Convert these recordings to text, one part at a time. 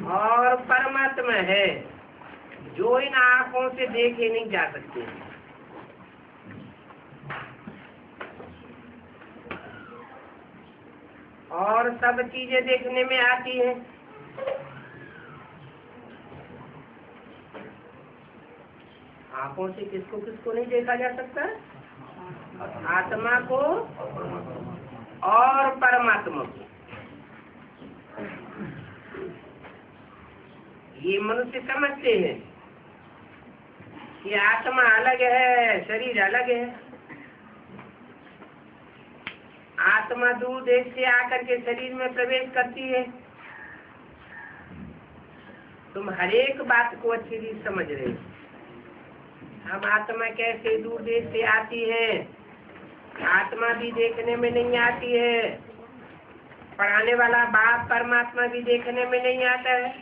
और परमात्मा है जो इन आंखों से देखे नहीं जा सकते। और सब चीजें देखने में आती हैं। आंखों से किसको किसको नहीं देखा जा सकता? आत्मा को और परमात्मा को। ये मनुष्य समझते हैं कि आत्मा अलग है, शरीर अलग है। आत्मा दूर देश से आकर के शरीर में प्रवेश करती है। तुम हर एक बात को अच्छी रीत समझ रहे हो। हम आत्मा कैसे दूर देश से आती है? आत्मा भी देखने में नहीं आती है। पढ़ाने वाला बाप परमात्मा भी देखने में नहीं आता है।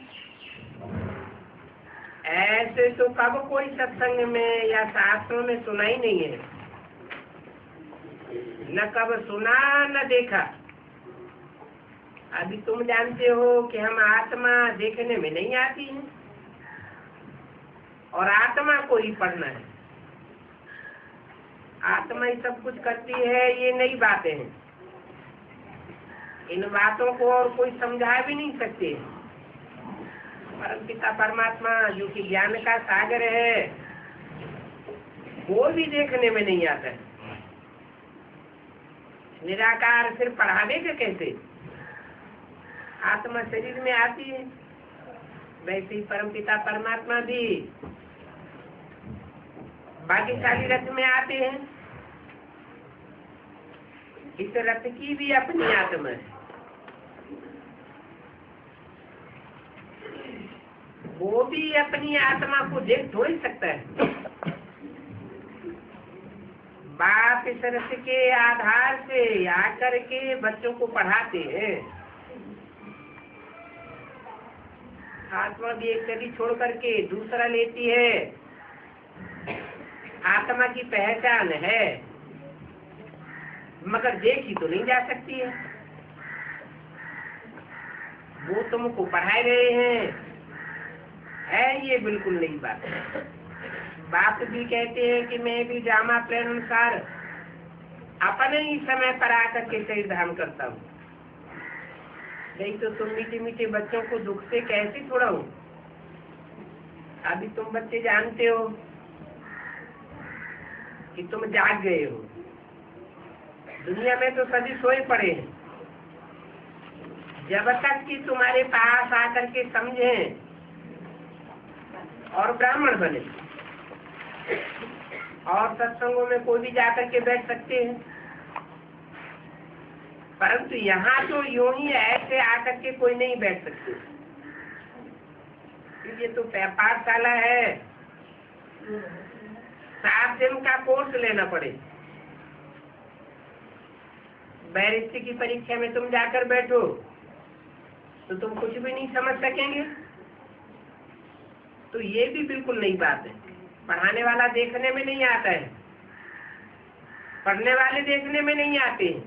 ऐसे तो कब कोई सत्संग में या शास्त्रों में सुना ही नहीं है। न कब सुना न देखा। अभी तुम जानते हो कि हम आत्मा देखने में नहीं आती है और आत्मा को ही पढ़ना है। आत्मा ही सब कुछ करती है, ये नई बातें हैं। इन बातों को और कोई समझा भी नहीं सकते। परमपिता परमात्मा जो कि ज्ञान का सागर है, वो भी देखने में नहीं आता है। निराकार सिर्फ पढ़ावेगा कैसे? आत्मा शरीर में आती है, वैसे ही परमपिता परमात्मा भी भाग्यशाली रथ में आते हैं। इस रथ की भी अपनी आत्मा है। वो भी अपनी आत्मा को देख थोड़ी सकता है। बाप इस रथ के आधार से आकर के बच्चों को पढ़ाते हैं। आत्मा भी एक शरीर छोड़ करके दूसरा लेती है। आत्मा की पहचान है, मगर देखी तो नहीं जा सकती है। वो तुमको पढ़ाए गए हैं, है ये बिल्कुल नई बात है। बाप भी कहते हैं कि मैं भी ड्रामा प्लान अनुसार अपने ही समय पर आकर के शरीर धारण करता हूँ। नहीं तो तुम मीठे मीठे बच्चों को दुख से कैसे छोड़ाऊं? अभी तुम बच्चे जानते हो कि तुम जाग गए हो। दुनिया में तो सभी सोए पड़े हैं। जब तक कि तुम्हारे पास आकर के समझे और ब्राह्मण बने और सत्संगों में कोई भी जाकर के बैठ सकते हैं, परंतु यहाँ तो यूं ही ऐसे आकर के कोई नहीं बैठ सकते। ये तो पाठशाला है, 7 दिन का कोर्स लेना पड़े। बैरिस्ट्री की परीक्षा में तुम जाकर बैठो तो तुम कुछ भी नहीं समझ सकेंगे। तो ये भी बिल्कुल नई बात है। पढ़ाने वाला देखने में नहीं आता है, पढ़ने वाले देखने में नहीं आते हैं।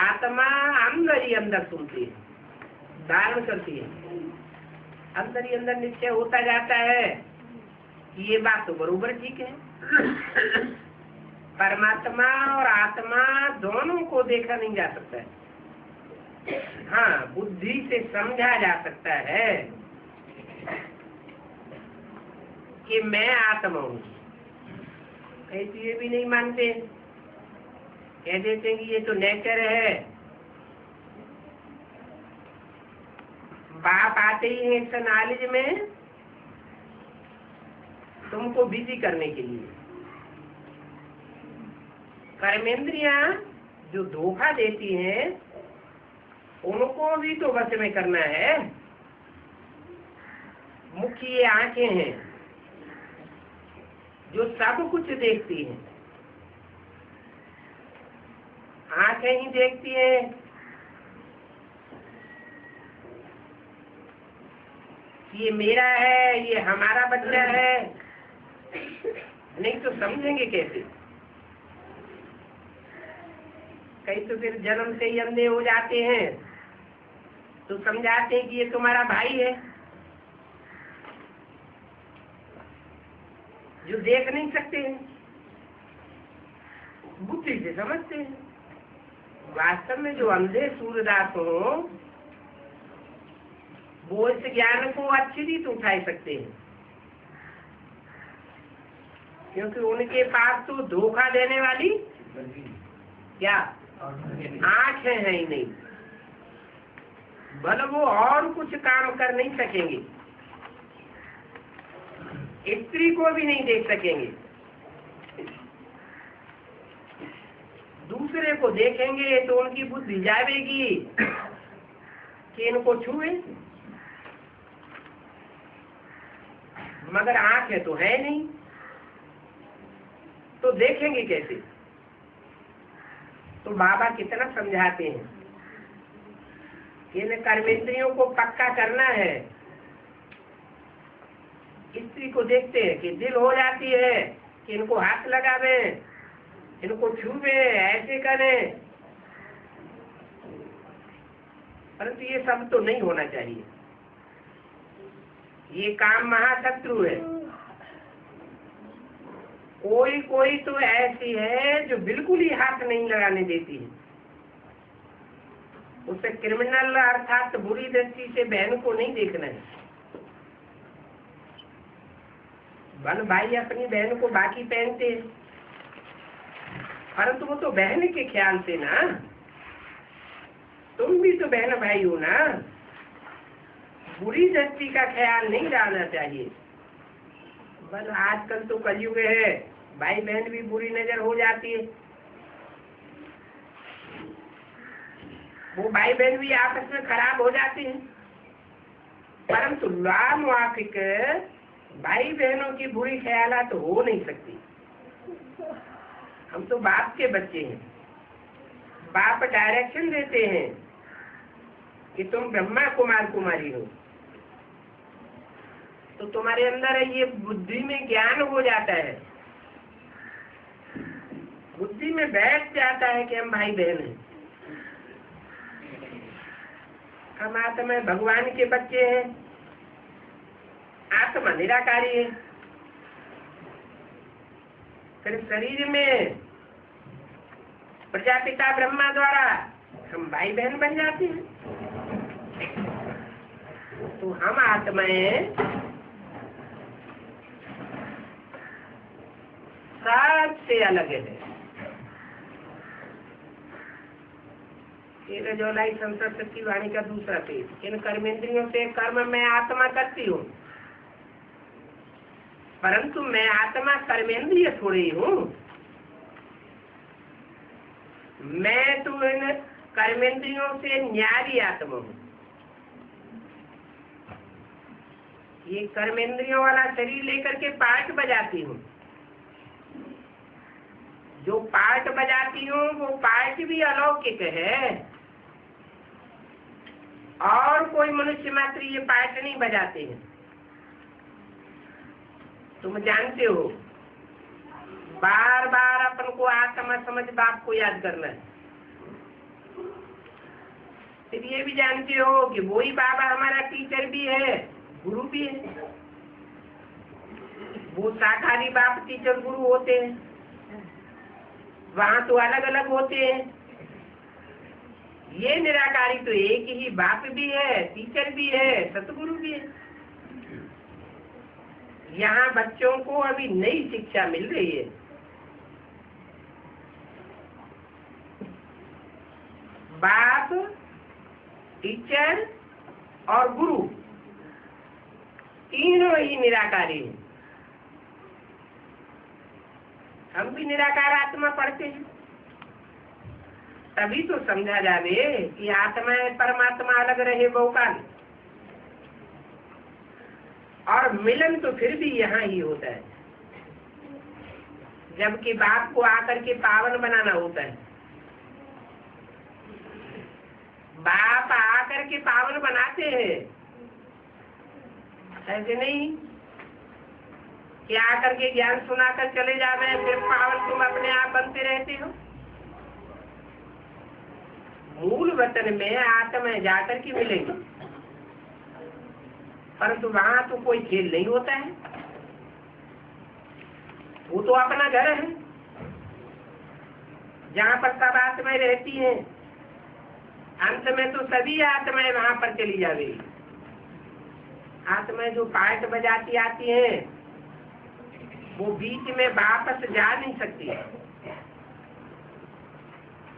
आत्मा अंदर ही अंदर सुनती है, धारण करती है। अंदर ही अंदर निश्चय होता जाता है कि ये बात तो बरोबर ठीक है। परमात्मा और आत्मा दोनों को देखा नहीं जा सकता है। हाँ, बुद्धि से समझा जा सकता है कि मैं आत्मा हूँ। ऐसे ये भी नहीं मानते, कह देते हैं कि ये तो नेचर है। बाप आते ही हैं इस नॉलेज में तुमको बिजी करने के लिए। कर्मेंद्रियां जो धोखा देती हैं उनको भी तो वश में करना है। मुख्य ये आंखें हैं जो सब कुछ देखती हैं। आंखें ही देखती हैं ये मेरा है, ये हमारा बच्चा है। नहीं तो समझेंगे कैसे? कई तो फिर जन्म से ही अंधे हो जाते हैं। तो समझाते हैं कि ये तुम्हारा भाई है, जो देख नहीं सकते हैं, बुद्धि से समझते हैं। वास्तव में जो अंधे सूरदास हो वो इस ज्ञान को अच्छी रीत उठा सकते हैं, क्योंकि उनके पास तो धोखा देने वाली क्या आंखें हैं ही नहीं, भले वो और कुछ काम कर नहीं सकेंगे, स्त्री को भी नहीं देख सकेंगे, दूसरे को देखेंगे तो उनकी बुद्धि जाएगी कि इनको छुए, मगर आंखें तो है नहीं, तो देखेंगे कैसे। तो बाबा कितना समझाते हैं कि इन कर्मेंद्रियों को पक्का करना है। स्त्री को देखते हैं कि दिल हो जाती है कि इनको हाथ लगावे, इनको छूवे, ऐसे करें, परंतु ये सब तो नहीं होना चाहिए। ये काम महाशत्रु है। कोई कोई तो ऐसी है जो बिल्कुल ही हाथ नहीं लगाने देती है, उसे क्रिमिनल अर्थात बुरी दृष्टि से बहन को नहीं देखना है। बहन भाई अपनी बहन को बाकी पहनते हैं, परंतु वो तो बहन के ख्याल से ना, तुम भी तो बहन भाई हो ना, बुरी दृष्टि का ख्याल नहीं रहना चाहिए। बस आजकल तो कलयुग है, भाई बहन भी बुरी नजर हो जाती है, वो भाई बहन भी आपस में खराब हो जाते हैं, परंतु लामवाफिक भाई बहनों की बुरी ख्यालात हो नहीं सकती। हम तो बाप के बच्चे हैं, बाप डायरेक्शन देते हैं कि तुम ब्रह्मा कुमार कुमारी हो, तो तुम्हारे अंदर ये बुद्धि में ज्ञान हो जाता है, बुद्धि में बैठ जाता है कि हम भाई बहन हैं, हम आत्मा भगवान के बच्चे हैं, आत्मा निराकारी है। फिर शरीर में प्रजापिता ब्रह्मा द्वारा हम भाई बहन बन जाते हैं। तो हम आत्माएं सबसे अलग है। जोलाई संसद की वाणी का दूसरा पेज। इन कर्मेंद्रियों से कर्म मैं आत्मा करती हूँ, परंतु मैं आत्मा कर्मेंद्रिय थोड़ी हूँ। मैं तो इन कर्मेंद्रियों से न्यारी आत्मा हूँ। ये कर्मेंद्रियों वाला शरीर लेकर के पार्ट बजाती हूँ, जो पार्ट बजाती हूँ वो पार्ट भी अलौकिक है, और कोई मनुष्य मात्र ये पार्ट नहीं बजाते हैं। तुम जानते हो, बार बार अपन को आत्मा समझ बाप को याद करना है। फिर ये भी जानते हो कि वही बाबा हमारा टीचर भी है, गुरु भी है। वो साकारी बाप टीचर गुरु होते हैं, वहाँ तो अलग अलग होते हैं। ये निराकारी तो एक ही बाप भी है, टीचर भी है, सतगुरु भी है। यहाँ बच्चों को अभी नई शिक्षा मिल रही है। बाप, टीचर और गुरु तीनों ही निराकारी हैं। हम भी निराकार आत्मा पढ़ते हैं, तभी तो समझा जावे कि आत्मा परमात्मा अलग रहे बहुकाल, और मिलन तो फिर भी यहाँ ही होता है, जबकि बाप को आकर के पावन बनाना होता है। बाप आकर के पावन बनाते हैं, ऐसे नहीं कि आकर के ज्ञान सुनाकर चले जावे, फिर पावन तुम अपने आप बनते रहते हो। मूल वतन में आत्मा जाकर के मिलेंगे, परंतु वहां तो कोई खेल नहीं होता है, वो तो अपना घर है जहाँ पर सब आत्माएं रहती हैं। अंत में तो सभी आत्माएं वहां पर चली जाएगी। आत्माएं जो पाठ बजाती आती हैं वो बीच में वापस जा नहीं सकती है,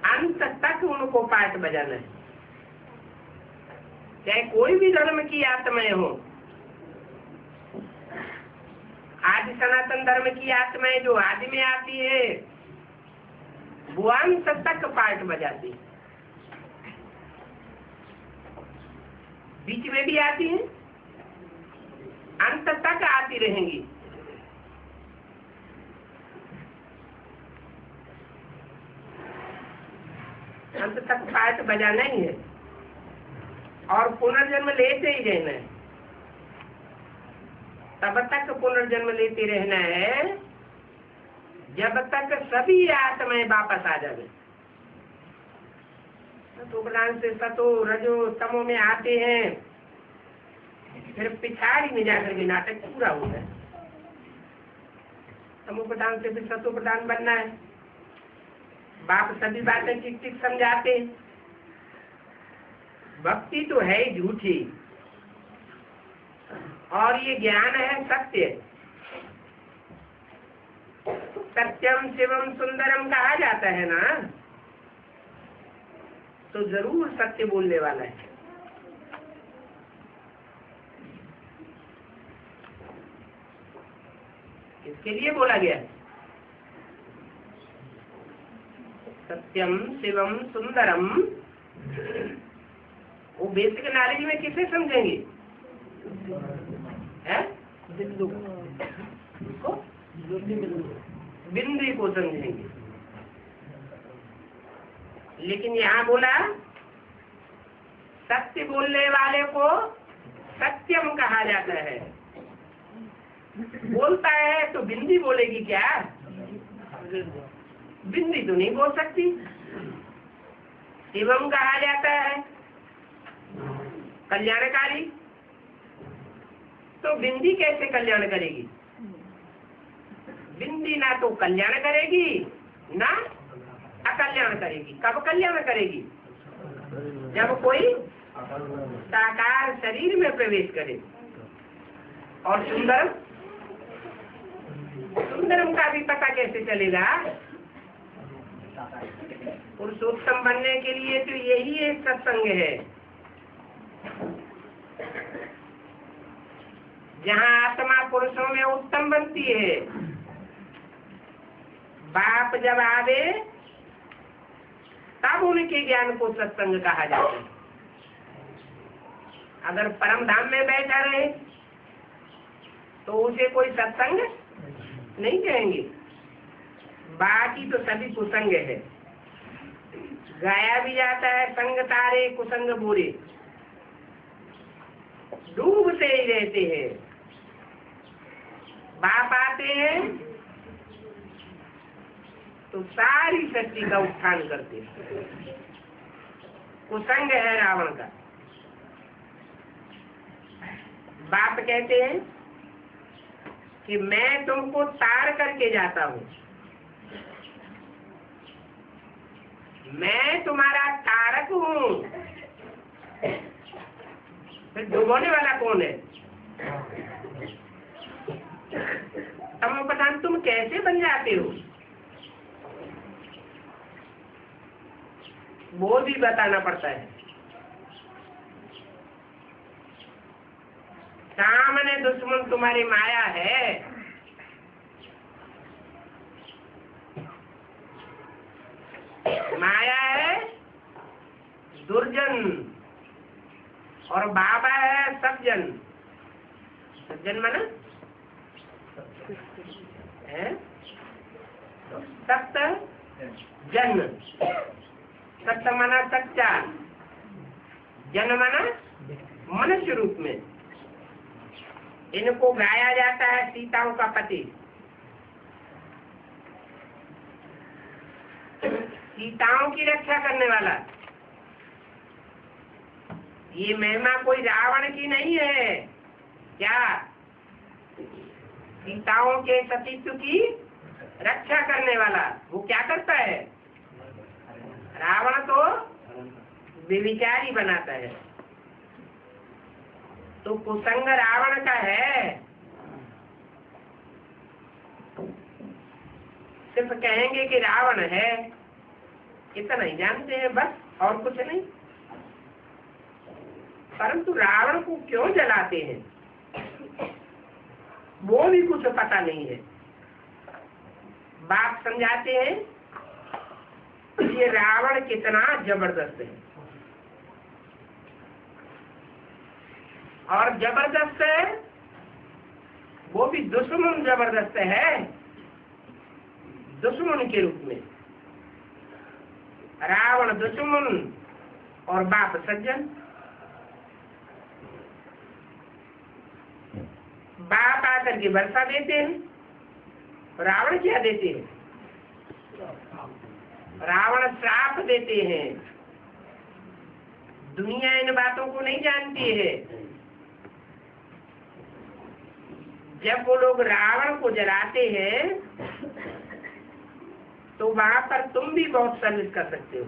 अंत तक उनको पाठ बजाना है। चाहे कोई भी धर्म की आत्माएं हो, आदि सनातन धर्म की आत्माएं जो आदि में आती है वो अंत तक पाठ बजाती है, बीच में भी आती है, अंत तक आती रहेंगी। अंत तक पाठ बजाना ही है और पुनर्जन्म लेते ही रहना है। तब तक पुनर्जन्म लेते रहना है जब तक सभी आत्माएं वापस आ जाए। तो प्रधान से सतो रजो तमो में आते हैं, फिर पिछाड़ी में जाकर के नाटक पूरा होता है। तमो प्रधान से फिर सतो प्रधान बनना है। बाप सभी बातें ठीक ठीक समझाते। भक्ति तो है ही झूठी और ये ज्ञान है सत्य। सत्यम शिवम सुंदरम कहा जाता है ना, तो जरूर सत्य बोलने वाला है। इसके लिए बोला गया सत्यम शिवम सुंदरम। वो बेसिक नॉलेज में किसे समझेंगे? बिंदु को, बिंदु को समझेंगे। लेकिन यहाँ बोला सत्य बोलने वाले को सत्यम कहा जाता है। बोलता है तो बिंदी बोलेगी क्या? बिंदी तो नहीं बोल सकती। शिवम कहा जाता है कल्याणकारी, तो बिंदी कैसे कल्याण करेगी? बिंदी ना तो कल्याण करेगी ना अकल्याण करेगी। कब कल्याण करेगी? जब कोई साकार शरीर में प्रवेश करे। और सुंदरम, सुंदरम का भी पता कैसे चलेगा? पुरुषोत्तम बनने के लिए तो यही एक सत्संग है जहाँ आत्मा पुरुषों में उत्तम बनती है। बाप जब आवे तब उनके ज्ञान को सत्संग कहा जाता है। अगर परम धाम में बैठा रहे तो उसे कोई सत्संग नहीं कहेंगे। बाकी तो सभी कुसंग है। गाया भी जाता है संग तारे कुसंग बोरे, डूबते ही रहते हैं। बाप आते हैं तो सारी सृष्टि का उत्थान करते हैं। कुसंग है रावण का। बाप कहते हैं कि मैं तुमको तार करके जाता हूँ, मैं तुम्हारा तारक हूँ। फिर डुबोने वाला कौन है? तमो प्रधान तुम कैसे बन जाते हो वो भी बताना पड़ता है। सामने दुश्मन तुम्हारी माया है, माया है दुर्जन और बाबा है सज्जन। सज्जन माना है सत्य जन, सत्य माना सच्चा, जन माना मनुष्य रूप में। इनको गाया जाता है सीताओं का पति। सीताओं की रक्षा करने वाला ये महिमा कोई रावण की नहीं है। क्या? सीताओं के सतीत्व की रक्षा करने वाला। वो क्या करता है? रावण तो व्यभिचारी बनाता है। तो कुसंग रावण का है। सिर्फ कहेंगे कि रावण है, इतना ही जानते हैं बस, और कुछ नहीं। परंतु रावण को क्यों जलाते हैं वो भी कुछ पता नहीं है। बाप समझाते हैं ये रावण कितना जबरदस्त है, और जबरदस्त है वो भी दुश्मन जबरदस्त है, दुश्मन के रूप में। रावण दुश्मन और बाप सज्जन। बाप आकर के वर्षा देते हैं, रावण क्या देते हैं? रावण श्राप देते हैं। दुनिया इन बातों को नहीं जानती है। जब वो लोग रावण को जलाते हैं तो वहां पर तुम भी बहुत सर्विस कर सकते हो।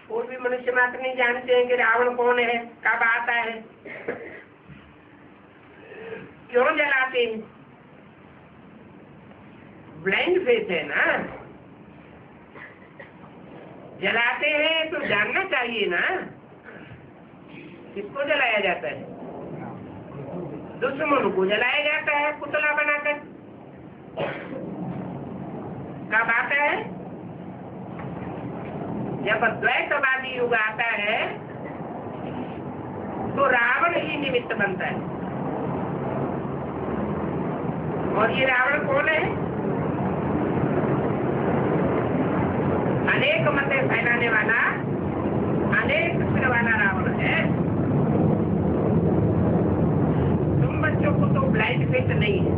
कोई भी मनुष्य मात्र नहीं जानते हैं कि रावण कौन है, कब आता है, क्यों जलाते हैं। ब्लाइंड फेथ है ना। जलाते हैं तो जानना चाहिए ना किसको जलाया जाता है। दुश्मन को जलाया जाता है पुतला बनाकर। कब आता है? जब द्वैतवादी युग आता है तो रावण ही निमित्त बनता है। और ये रावण कौन है? अनेक मतें फैलाने वाला, अनेक सिर वाला रावण है। तुम बच्चों को तो ब्लाइंड फेथ नहीं है,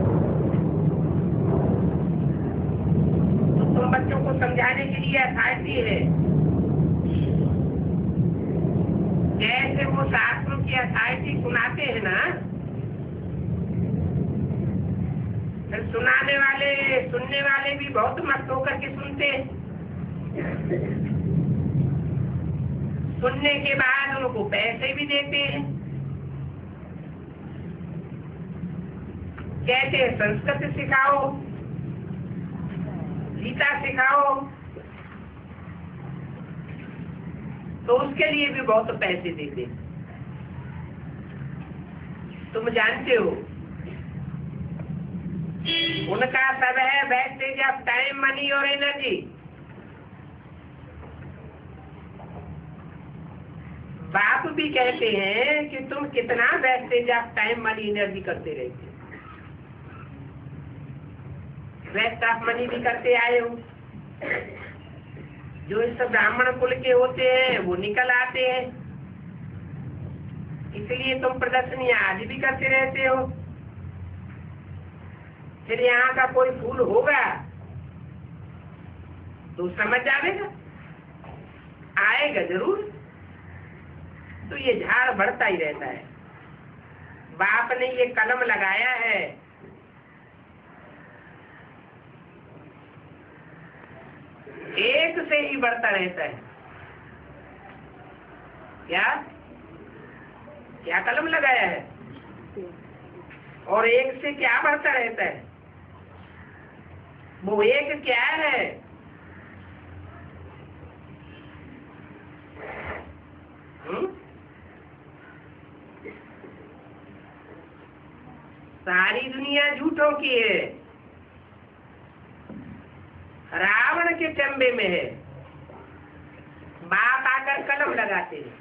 तो तुम बच्चों को समझाने के लिए अथॉरिटी है। जैसे वो शास्त्रों की अथॉरिटी सुनाते हैं ना, फिर सुनाने वाले सुनने वाले भी बहुत मस्त होकर के सुनते हैं। सुनने के बाद उनको पैसे भी देते हैं। कहते हैं संस्कृत सिखाओ, गीता सिखाओ, तो उसके लिए भी बहुत पैसे देते हैं। तुम जानते हो उनका सब है वेस्टेज ऑफ टाइम, मनी और एनर्जी। बाप भी कहते हैं कि तुम कितना wastage of time, money, energy करते रहते हो। वेस्ट ऑफ मनी भी करते आए हो। जो इस ब्राह्मण कुल के होते हैं वो निकल आते हैं, इसलिए तुम प्रदर्शनी आज भी करते रहते हो। फिर यहाँ का कोई फूल होगा तो समझ जाएगा, आएगा जरूर। तो ये झाड़ बढ़ता ही रहता है। बाप ने ये कलम लगाया है, एक से ही बढ़ता रहता है। क्या क्या कलम लगाया है? और एक से क्या बढ़ता रहता है? वो एक क्या है? सारी दुनिया झूठों की है, रावण के चंबे में है। बाप आकर कलम लगाते हैं।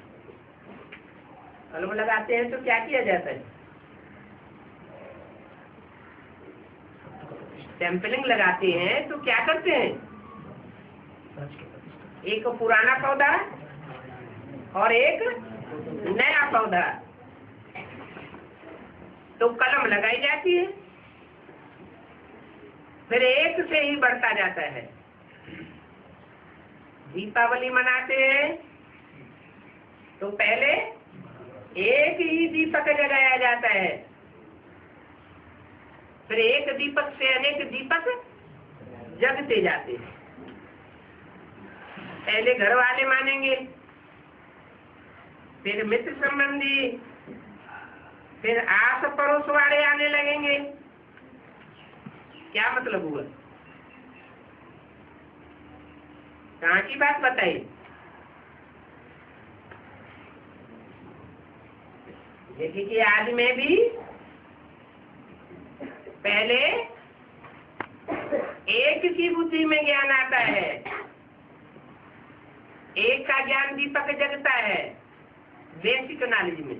कलम लगाते हैं तो क्या किया जाता है? सैंपलिंग लगाते हैं तो क्या करते हैं? एक पुराना पौधा और एक नया पौधा, तो कलम लगाई जाती है। फिर एक से ही बढ़ता जाता है। दीपावली मनाते हैं तो पहले एक ही दीपक जगाया जाता है, फिर एक दीपक से अनेक दीपक जगते जाते हैं। पहले घर वाले मानेंगे, फिर मित्र संबंधी, फिर आस पड़ोस वाले आने लगेंगे। क्या मतलब हुआ? कहाँ की बात बताइए? देखिए कि आज में भी पहले एक की बुद्धि में ज्ञान आता है, एक का ज्ञान दीपक जगता है बेसिक नॉलेज में।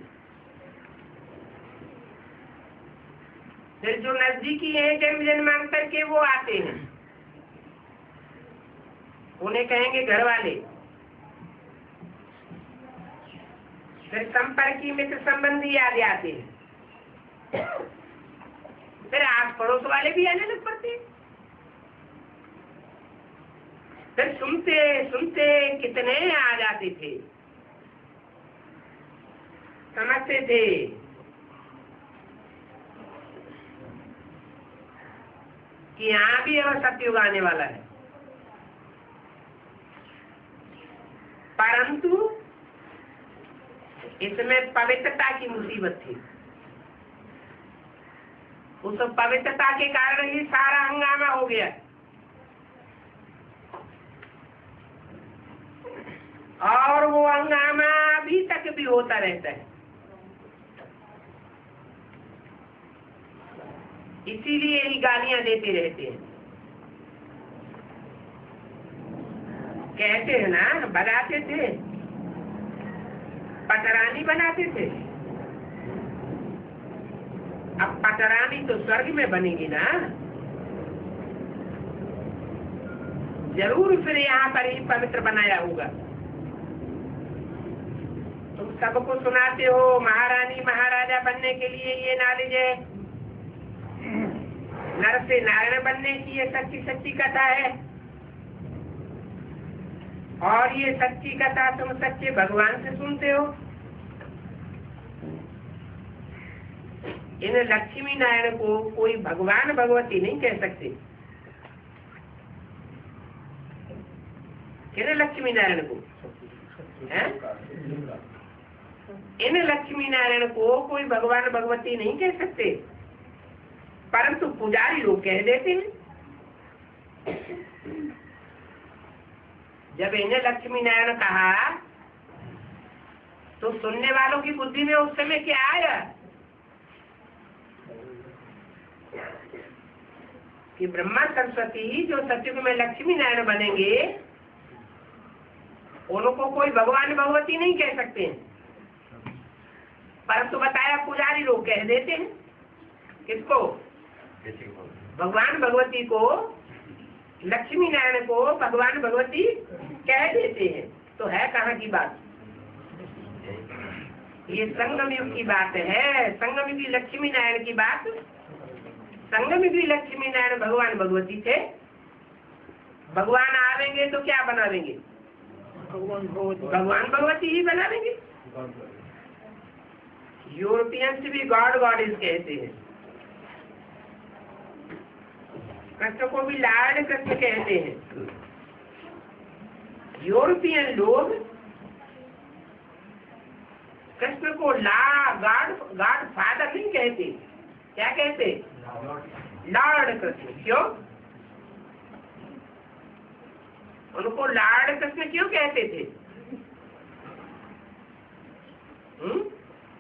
फिर जो नजदीकी है जन्म जन्मांतर के वो आते हैं, उन्हें कहेंगे घर वाले। फिर संपर्की मित्र संबंधी आ जाते हैं, फिर आस पड़ोस वाले भी आने लग पड़ते हैं। फिर सुनते सुनते कितने आ जाते थे, समझते थे कि यहाँ भी अब सत्युग आने वाला है। परंतु इसमें पवित्रता की मुसीबत थी। उस पवित्रता के कारण ही सारा हंगामा हो गया। और वो हंगामा अभी तक भी होता रहता है। इसीलिए ही गालियां देते रहते हैं। कहते हैं ना, बनाते थे, पटरानी बनाते थे। अब पटरानी तो स्वर्ग में बनेगी ना, जरूर फिर यहाँ पर ही पवित्र बनाया होगा। तुम सबको सुनाते हो महारानी महाराजा बनने के लिए ये नॉलेज है, नर से नारायण बनने की ये सच्ची सच्ची कथा है। और ये सच्ची कथा तुम सच्चे भगवान से सुनते हो। इन लक्ष्मी नारायण को कोई भगवान भगवती नहीं कह सकते। किन लक्ष्मी नारायण को है? इन लक्ष्मी नारायण को कोई भगवान भगवती नहीं कह सकते, परंतु पुजारी लोग कह देते हैं। जब इन्हें लक्ष्मी नारायण कहा तो सुनने वालों की बुद्धि में उस समय क्या आया कि ब्रह्मा सरस्वती जो सत्युग में लक्ष्मी नारायण बनेंगे उनको कोई भगवान भगवती नहीं कह सकते हैं, परंतु बताया पुजारी लोग कह देते हैं। किसको? भगवान भगवती को, लक्ष्मी नारायण को भगवान भगवती कह देते हैं। तो है कहाँ की बात? ये संगम युग की बात है। संगम युग की लक्ष्मी नारायण की बात। संगम युग की लक्ष्मी नारायण भगवान भगवती थे। भगवान आवेंगे तो क्या बनावेंगे? भगवान भगवती ही बनावेंगे। यूरोपियंस भी गॉड गॉडेस कहते हैं, कृष्ण को भी लॉर्ड कृष्ण कहते हैं। यूरोपियन लोग कृष्ण को गॉड फादर नहीं कहते। क्या कहते? लॉर्ड कृष्ण। क्यों? उनको लॉर्ड कृष्ण क्यों कहते थे?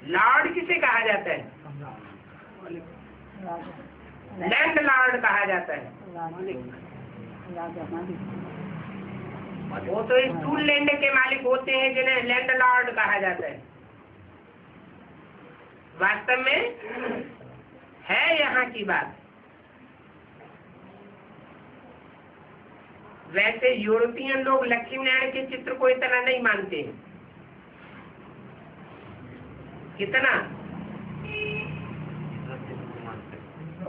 लॉर्ड किसे कहा जाता है? लैंड लॉर्ड कहा जाता है। वो तो स्थूल लैंड के मालिक होते हैं जिन्हें लैंड लॉर्ड कहा जाता है। वास्तव में है यहाँ की बात। वैसे यूरोपियन लोग लक्ष्मी नारायण के चित्र को इतना नहीं मानते हैं। कितना?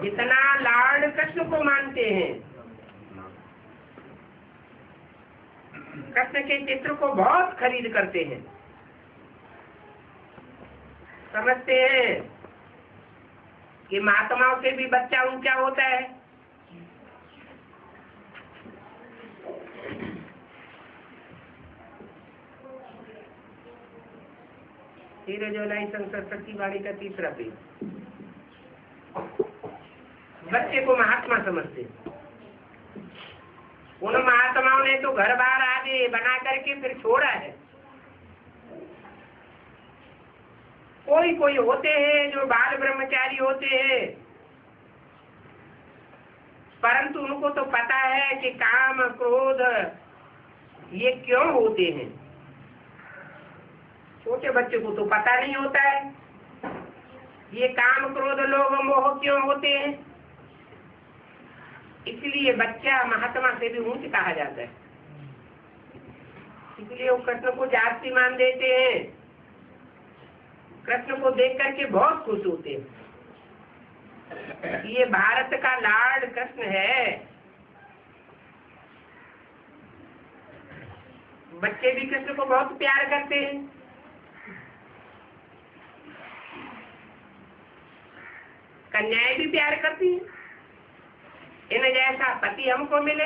जितना लॉर्ड कृष्ण को मानते हैं। कृष्ण के चित्र को बहुत खरीद करते हैं। समझते हैं कि महात्माओं से भी बच्चा ऊंचा होता है। जोलाई सरस्वती वाणी का तीसरा पेज। बच्चे को महात्मा समझते। उन महात्माओं ने तो घर बार आदि बना करके फिर छोड़ा है। कोई कोई होते हैं जो बाल ब्रह्मचारी होते हैं, परंतु उनको तो पता है कि काम क्रोध ये क्यों होते हैं। छोटे बच्चे को तो पता नहीं होता है ये काम क्रोध लोभ मोह क्यों होते हैं। इसलिए बच्चा महात्मा से भी ऊंच कहा जाता है। इसलिए वो कृष्ण को जाति मान देते हैं, कृष्ण को देख करके बहुत खुश होते हैं। ये भारत का लाड कृष्ण है। बच्चे भी कृष्ण को बहुत प्यार करते हैं। कन्याएं भी प्यार करती हैं। इन जैसा पति हमको मिले।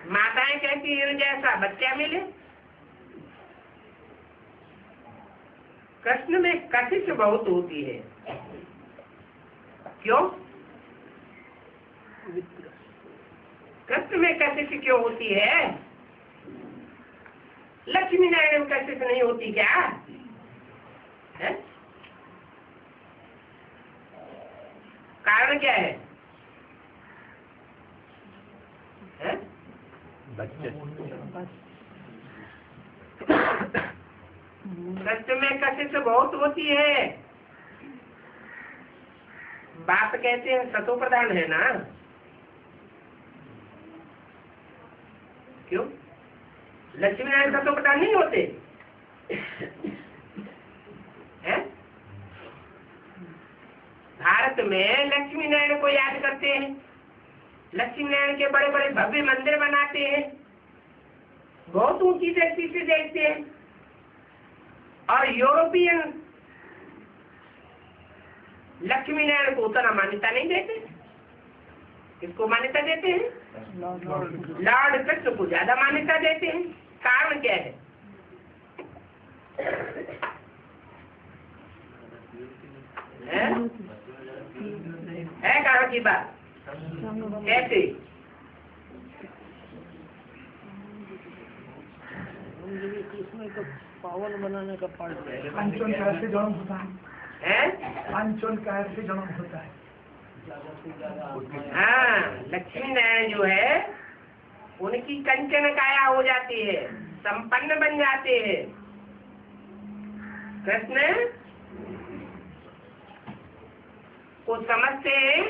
माताएं कहती हैं इन जैसा बच्चा मिले। कृष्ण में कशिश बहुत होती है। क्यों? कृष्ण में कशिश क्यों होती है? लक्ष्मी नारायण में कशिश नहीं होती क्या है? कारण क्या है? कृष्ण में कशिश बहुत होती है। बाप कहते हैं सतो प्रधान है ना। क्यों? लक्ष्मी नारायण सतो प्रधान नहीं होते हैं? भारत में लक्ष्मी नारायण को याद करते हैं। लक्ष्मी नारायण के बड़े बड़े भव्य मंदिर बनाते हैं, बहुत ऊंची दृष्टि से देखते हैं। और यूरोपियन लक्ष्मी नारायण को उतना मान्यता नहीं देते। किसको मान्यता देते हैं? लॉर्ड कृष्ण को ज्यादा मान्यता देते हैं। कारण क्या है? है कहाँ की बात? कैसे? कृष्ण को पावन बनाने का पार्ट है। पांचों कैसे जन्म होता है? पांचों कैसे जन्म होता है? हाँ, लक्ष्मी नारायण जो है उनकी कंचन काया हो जाती है, संपन्न बन जाते हैं। कृष्ण को समझते हैं,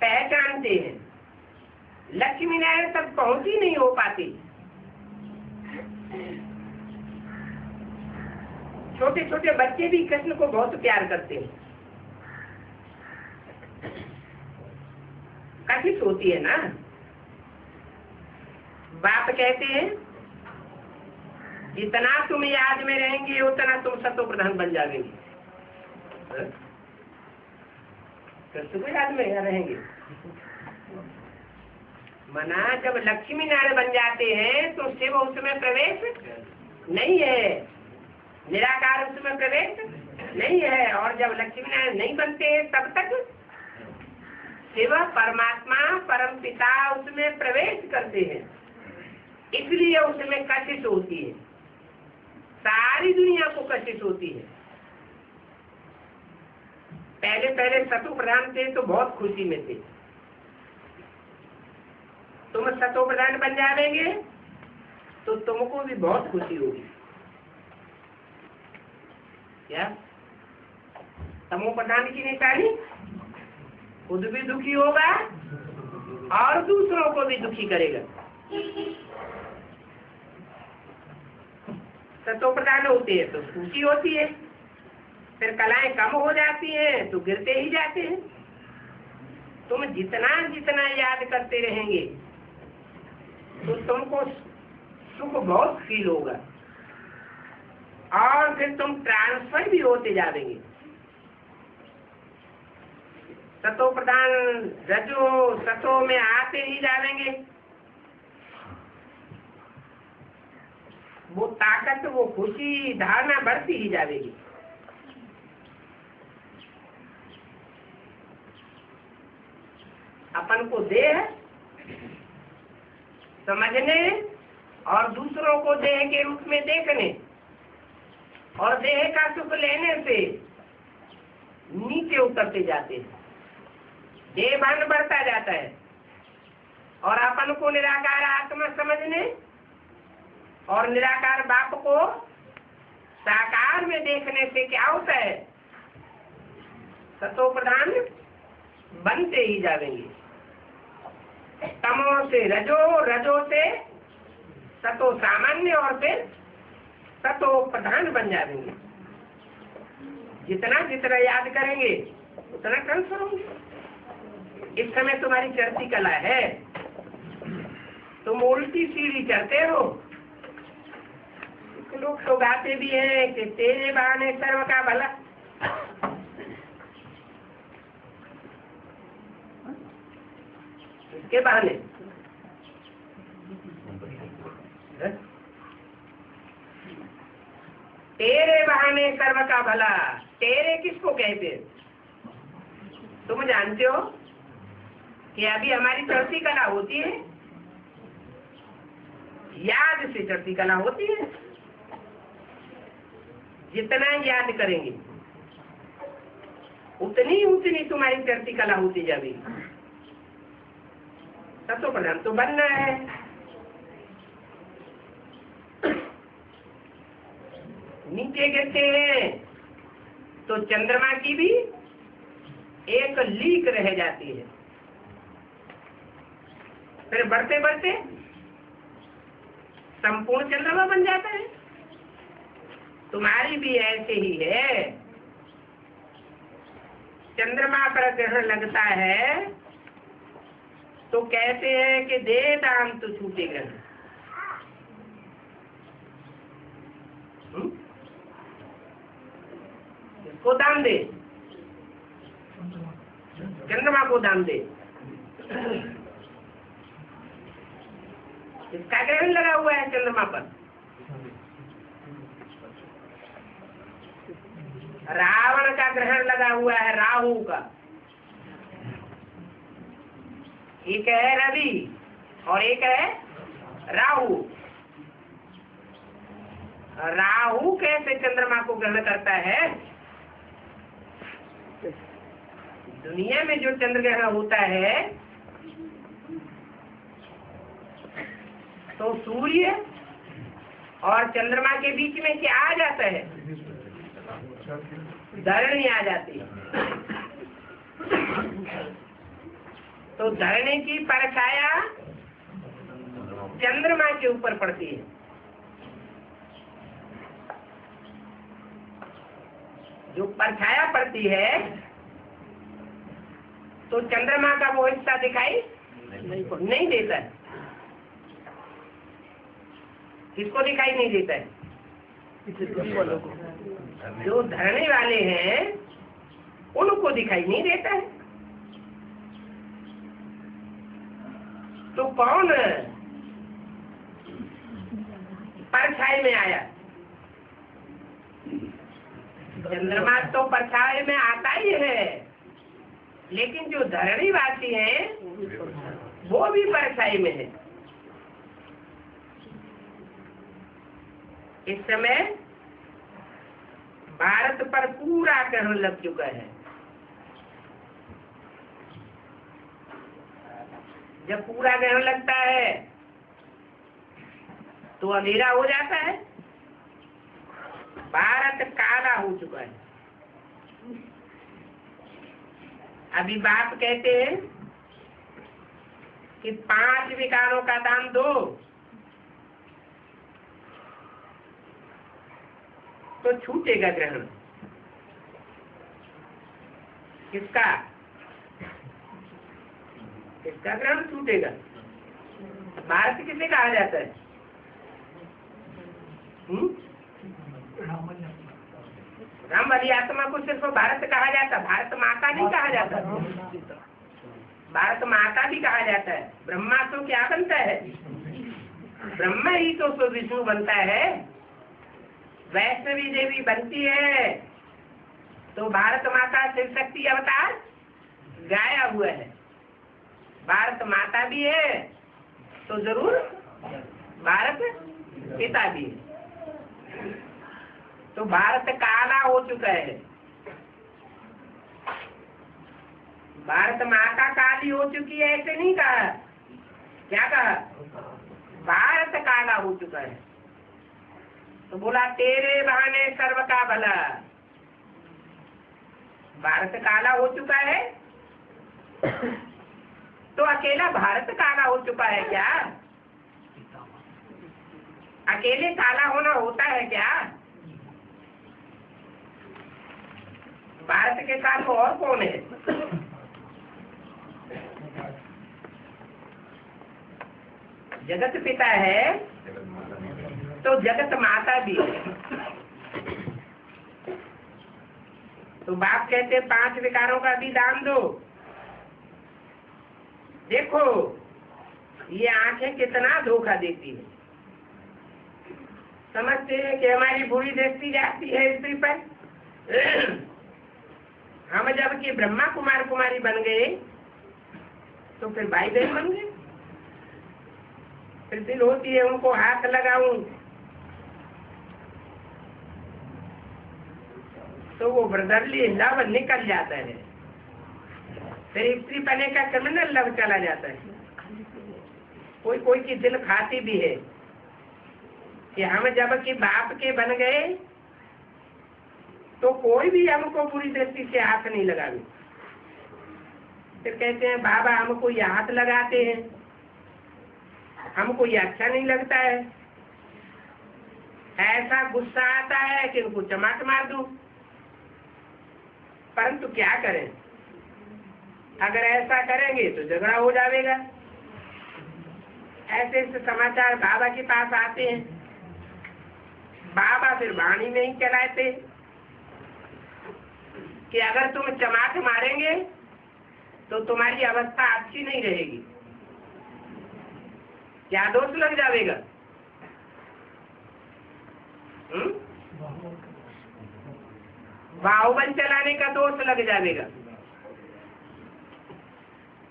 पहचानते हैं। लक्ष्मी नारायण तक पहुंच ही नहीं हो पाती। छोटे छोटे बच्चे भी कृष्ण को बहुत प्यार करते हैं। कशिश होती है ना। बाप कहते हैं जितना तुम याद में रहेंगे उतना तुम सतो प्रधान बन जाएंगे। कृष्ण को याद में रहेंगे। मना जब लक्ष्मी नारायण बन जाते हैं तो शिव उसमें प्रवेश नहीं है, निराकार उसमें प्रवेश नहीं है। और जब लक्ष्मी नारायण नहीं बनते हैं तब तक शिव परमात्मा परम पिता उसमें प्रवेश करते हैं। इसलिए उसमें कशिश होती है। सारी दुनिया को कशिश होती है। पहले पहले सतो प्रधान थे तो बहुत खुशी में थे। तुम सतो प्रधान बन जाएंगे तो तुमको भी बहुत खुशी होगी। क्या? तमो प्रधान की निशानी खुद भी दुखी होगा और दूसरों को भी दुखी करेगा। सतो प्रधान होते हैं तो खुशी होती है, फिर कलाएं कम हो जाती हैं तो गिरते ही जाते हैं। तुम जितना जितना याद करते रहेंगे तो तुमको सुख बहुत फील होगा। और फिर तुम ट्रांसफर भी होते जाएंगे। सतो प्रधान रजो सतो में आते ही जाएंगे। वो ताकत, वो खुशी, धारणा बढ़ती ही जाएगी। अपन को देह समझने और दूसरों को देह के रूप में देखने और देह का सुख लेने से नीचे उतरते जाते हैं। देह भान बढ़ता जाता है और अपन को निराकार आत्मा समझने और निराकार बाप को साकार में देखने से क्या होता है? सतो प्रधान बनते ही जाएंगे। तमो से रजो, रजो से सतो सामान्य और फिर सतो प्रधान बन जाएंगे। जितना जितना याद करेंगे उतना ट्रांसफर होंगे। इस समय तुम्हारी चढ़ती कला है, तुम उल्टी सीढ़ी चढ़ते हो। लोग तो गाते भी हैं कि तेरे बहाने सर्व का भला। इसके बहाने तेरे बहाने सर्व का भला। तेरे किसको कहते हैं? तुम जानते हो कि अभी हमारी चढ़ती कला होती है, याद से चढ़ती कला होती है। जितना याद करेंगे उतनी उतनी तुम्हारी चढ़ती कला होती जाएगी। सतो प्रधान तो बनना है। नीचे गिरते हैं तो चंद्रमा की भी एक लीक रह जाती है, फिर बढ़ते बढ़ते संपूर्ण चंद्रमा बन जाता है। तुम्हारी भी ऐसे ही है। चंद्रमा पर ग्रहण लगता है तो कहते हैं कि दे दाम तो छूटे ग्रहण। इसको दाम दे, चंद्रमा को दाम दे। इसका ग्रहण लगा हुआ है चंद्रमा पर। रावण का ग्रहण लगा हुआ है राहु का। एक है रवि और एक है राहु। राहु कैसे चंद्रमा को ग्रहण करता है? दुनिया में जो चंद्र ग्रहण होता है तो सूर्य और चंद्रमा के बीच में क्या आ जाता है? धरणी आ जाती है। तो धरणी की परछाया चंद्रमा के ऊपर पड़ती है। जो परछाया पड़ती है तो चंद्रमा का वो हिस्सा दिखाई नहीं देता है। किसको दिखाई नहीं देता है? जो धरने वाले हैं उनको दिखाई नहीं देता है। तो कौन परछाई में आया? चंद्रमा तो परछाई में आता ही है, लेकिन जो धरणी वासी हैं वो भी परछाई में है। इस समय भारत पर पूरा ग्रहण लग चुका है। जब पूरा ग्रहण लगता है तो अंधेरा हो जाता है। भारत काला हो चुका है। अभी बाप कहते हैं कि 5 विकारों का दाम दो तो छूटेगा ग्रहण। किसका? किसका ग्रहण छूटेगा? भारत किसे कहा जाता है? राम वाली आत्मा को सिर्फ भारत कहा जाता, भारत माता नहीं कहा जाता। भारत माता भी कहा जाता है। ब्रह्मा तो क्या बनता है? ब्रह्मा ही तो विष्णु बनता है। वैष्णवी देवी बनती है तो भारत माता शिव शक्ति अवतार गाया हुआ है। भारत माता भी है तो जरूर भारत पिता भी है। तो भारत काला हो चुका है। भारत माता काली हो चुकी है ऐसे नहीं कहा। क्या कहा? भारत काला हो चुका है। तो बोला तेरे बहाने सर्व का भला। भारत काला हो चुका है तो अकेला भारत काला हो चुका है क्या? अकेले काला होना होता है क्या? भारत के साथ और कौन है? जगत पिता है तो जगत माता भी है। तो बाप कहते 5 विकारों का भी दान दो। देखो ये आंखें कितना धोखा देती है। समझते हैं कि हमारी बुरी दृष्टि जाती है स्त्री पर। हम जब कि ब्रह्मा कुमार कुमारी बन गए तो फिर भाई बहन बन गए। फिर दिल होती है उनको हाथ लगाऊं तो वो ब्रदरली लव निकल जाता है। फिर स्त्री पने का क्रिमिनल लव चला जाता है। कोई कोई की दिल खाती भी है कि हम जब कि बाप के बन गए तो कोई भी हमको बुरी दृष्टि से हाथ नहीं लगावे। फिर कहते हैं बाबा हमको ये हाथ लगाते हैं, हमको ये अच्छा नहीं लगता है। ऐसा गुस्सा आता है कि इनको चमाट मार दूं। परंतु क्या करें? अगर ऐसा करेंगे तो झगड़ा हो जाएगा। ऐसे ऐसे समाचार बाबा के पास आते हैं। बाबा फिर वाणी में ही चलाते कि अगर तुम चमाट मारेंगे तो तुम्हारी अवस्था अच्छी नहीं रहेगी। क्या दोष लग जाएगा? बाहुबल चलाने का दोष लग जाएगा।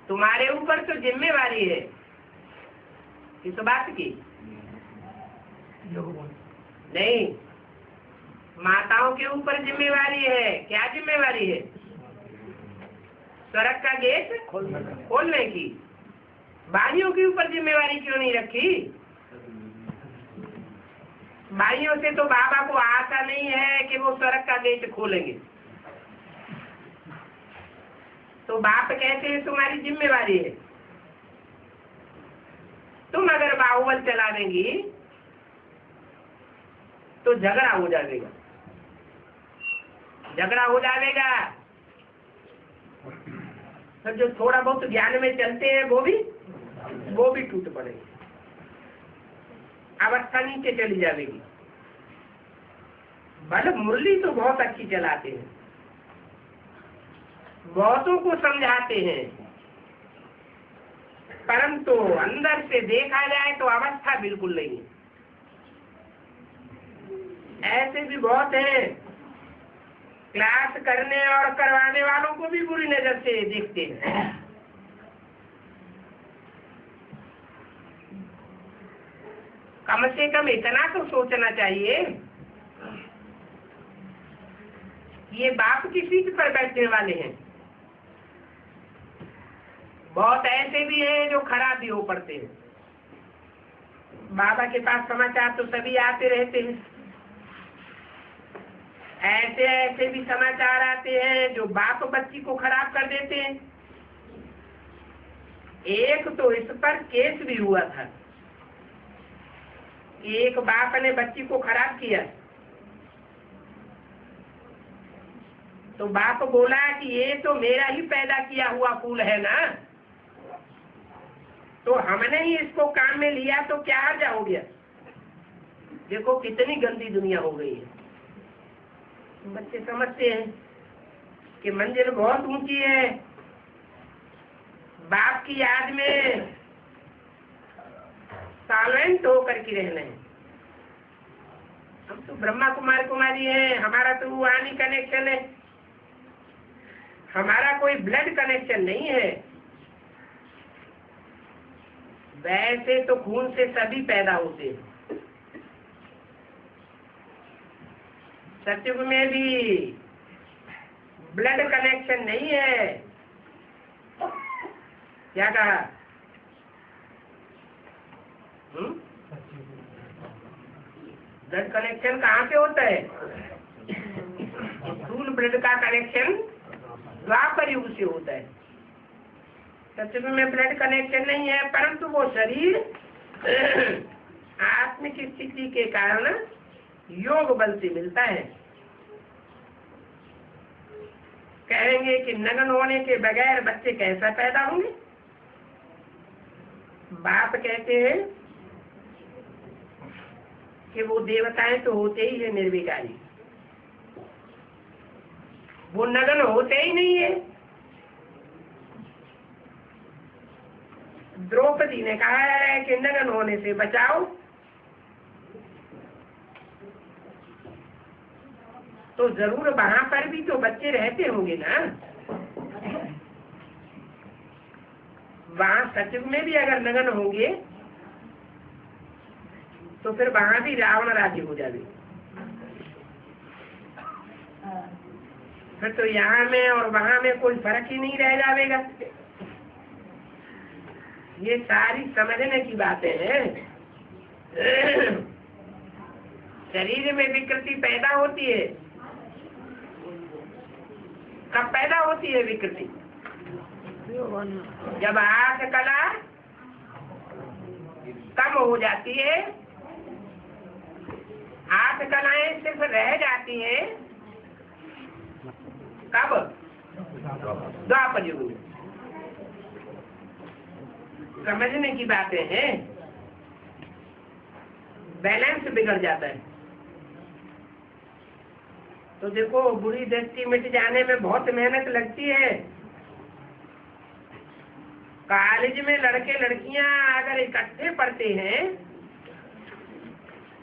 तुम्हारे ऊपर तो जिम्मेवारी है किस बात की? नहीं, माताओं के ऊपर जिम्मेवारी है। क्या जिम्मेवारी है? स्वर्ग का गेट खोलने की। भाइयों के ऊपर जिम्मेवारी क्यों नहीं रखी? भाइयों से तो बाबा को आशा नहीं है कि वो स्वर्ग का गेट खोलेंगे। तो बाप कहते हैं तुम्हारी जिम्मेवारी है। तुम अगर बाहुबल चला देंगी तो झगड़ा हो जाएगा। झगड़ा हो जाएगा तो जो थोड़ा बहुत ज्ञान में चलते हैं वो भी टूट पड़ेगी। अवस्था नीचे चली जाएगी। भले मुरली तो बहुत अच्छी चलाते हैं, बहुतों को समझाते हैं, परंतु अंदर से देखा जाए तो अवस्था बिल्कुल नहीं है। ऐसे भी बहुत हैं, क्लास करने और करवाने वालों को भी बुरी नजर से देखते हैं। कम से कम इतना तो सोचना चाहिए ये बाप की सीट पर बैठने वाले हैं। बहुत ऐसे भी हैं जो खराब भी हो पड़ते हैं। बाबा के पास समाचार तो सभी आते रहते हैं। ऐसे ऐसे भी समाचार आते हैं जो बाप बच्ची को खराब कर देते हैं। एक तो इस पर केस भी हुआ था। एक बाप ने बच्ची को खराब किया तो बाप बोला कि ये तो मेरा ही पैदा किया हुआ फूल है ना, तो हमने ही इसको काम में लिया तो क्या हर्जा हो गया। देखो कितनी गंदी दुनिया हो गई है। बच्चे समझते हैं कि मंजिल बहुत ऊंची है, बाप की याद में साल्वेंट होकर के रहना है। हम तो ब्रह्मा कुमार कुमारी हैं, हमारा तो रूहानी कनेक्शन है, हमारा कोई ब्लड कनेक्शन नहीं है। वैसे तो खून से सभी पैदा होते हैं, सत्युग में भी ब्लड कनेक्शन नहीं है। क्या कहा? ब्लड कनेक्शन कहाँ से होता है? स्थूल ब्लड का कनेक्शन द्वापर युग से होता है। सत्युग में ब्लड कनेक्शन नहीं है, परंतु वो शरीर आत्मिक स्थिति के कारण योग बल से मिलता है। कहेंगे कि नग्न होने के बगैर बच्चे कैसा पैदा होंगे? बाप कहते हैं कि वो देवताएं तो होते ही है निर्विकारी, वो नग्न होते ही नहीं है। द्रौपदी ने कहा है कि नग्न होने से बचाओ, तो जरूर वहां पर भी तो बच्चे रहते होंगे ना। वहां सचिव में भी अगर नग्न होंगे तो फिर वहां भी रावण राज्य हो जाए। फिर तो यहाँ में और वहां में कोई फर्क ही नहीं रह जाएगा। ये सारी समझने की बातें हैं। शरीर में विकृति पैदा होती है। कब पैदा होती है विकृति? जब आंख कला कम हो जाती है, आंख कलाएं सिर्फ रह जाती हैं। कब? द्वापर युग में। समझने की बातें हैं। बैलेंस बिगड़ जाता है। तो देखो, बुरी दृष्टि मिट जाने में बहुत मेहनत लगती है। कॉलेज में लड़के लड़कियां अगर इकट्ठे पढ़ते हैं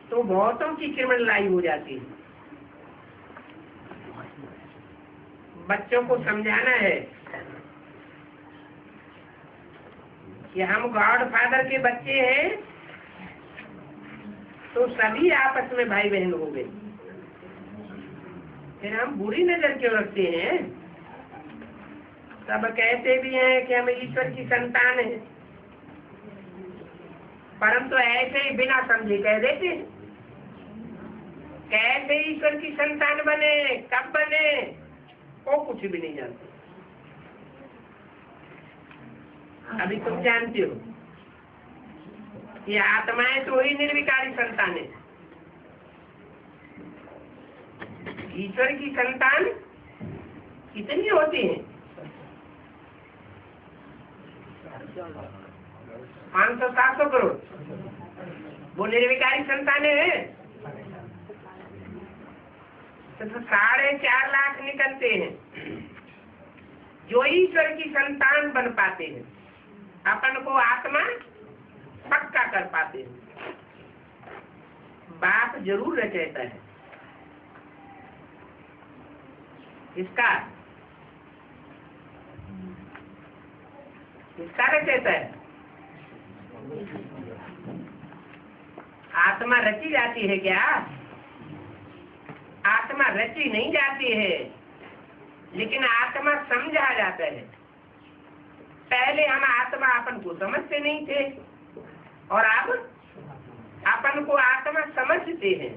तो बहुतों की क्रिमिनलाई हो जाती है। बच्चों को समझाना है कि हम गॉड फादर के बच्चे हैं, तो सभी आपस में भाई बहन हो गए। फिर हम बुरी नजर क्यों रखते हैं? सब कहते भी हैं कि हम ईश्वर की संतान हैं, परंतु ऐसे ही बिना समझे कह देते हैं। कैसे ईश्वर की संतान बने, कब बने, वो कुछ भी नहीं जानते। अभी तुम जानते हो कि आत्माएं तो ही निर्विकारी संतान है। ईश्वर की संतान कितनी होती है? 500-700 करोड़। वो निर्विकारी संतानें हैं तो 4.5 लाख निकलते हैं जो ईश्वर की संतान बन पाते हैं, अपन को आत्मा पक्का कर पाते हैं। बाप जरूर रचयिता है इसका रचयिता है। आत्मा रची जाती है क्या? आत्मा रची नहीं जाती है, लेकिन आत्मा समझा जाता है। पहले हम आत्मा अपन को समझते नहीं थे और अब अपन को आत्मा समझते हैं।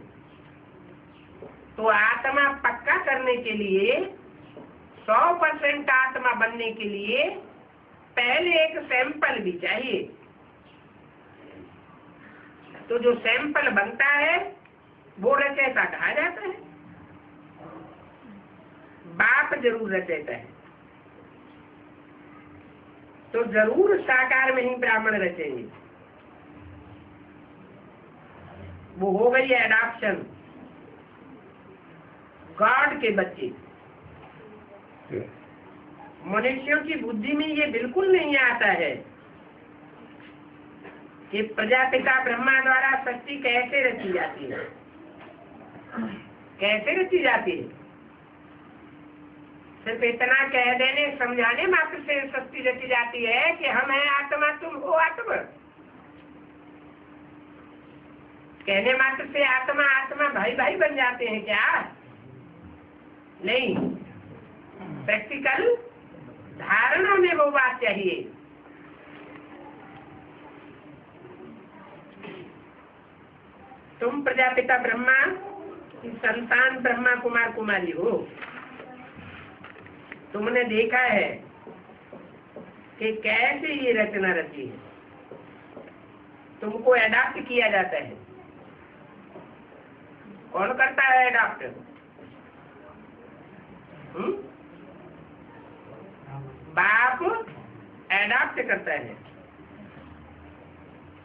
तो आत्मा पक्का करने के लिए, 100% आत्मा बनने के लिए पहले एक सैंपल भी चाहिए। तो जो सैंपल बनता है वो रचयिता कहा जाता है। बाप जरूर रचयिता है, तो जरूर साकार में ही ब्राह्मण रचेंगे। वो हो गई एडॉप्शन। गॉड के बच्चे। मनुष्यों की बुद्धि में ये बिल्कुल नहीं आता है कि प्रजापिता ब्रह्मा द्वारा सृष्टि कैसे रची जाती है, कैसे रची जाती है। सिर्फ इतना कह देने समझाने मात्र से सृष्टि रची जाती है कि हम हैं आत्मा, तुम हो आत्मा। कहने मात्र से आत्मा आत्मा भाई भाई बन जाते हैं क्या? नहीं, प्रैक्टिकल धारणा में वो बात चाहिए। तुम प्रजापिता ब्रह्मा की संतान ब्रह्मा कुमार कुमारी हो। तुमने देखा है कि कैसे ये रचना रची है। तुमको एडाप्ट किया जाता है। कौन करता है एडाप्ट? बाप एडाप्ट करता है।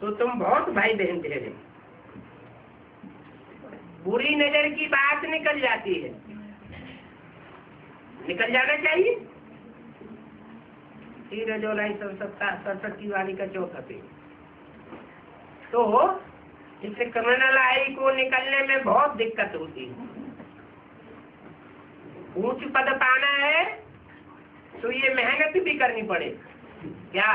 तो तुम बहुत भाई बहन ठहरे। बुरी नजर की बात निकल जाती है, निकल जाना चाहिए। जुलाई 67 वाली का चौथा पेज। तो इससे क्रिमिनल आई को निकलने में बहुत दिक्कत होती है। ऊंच पद पाना है तो ये मेहनत भी करनी पड़े। क्या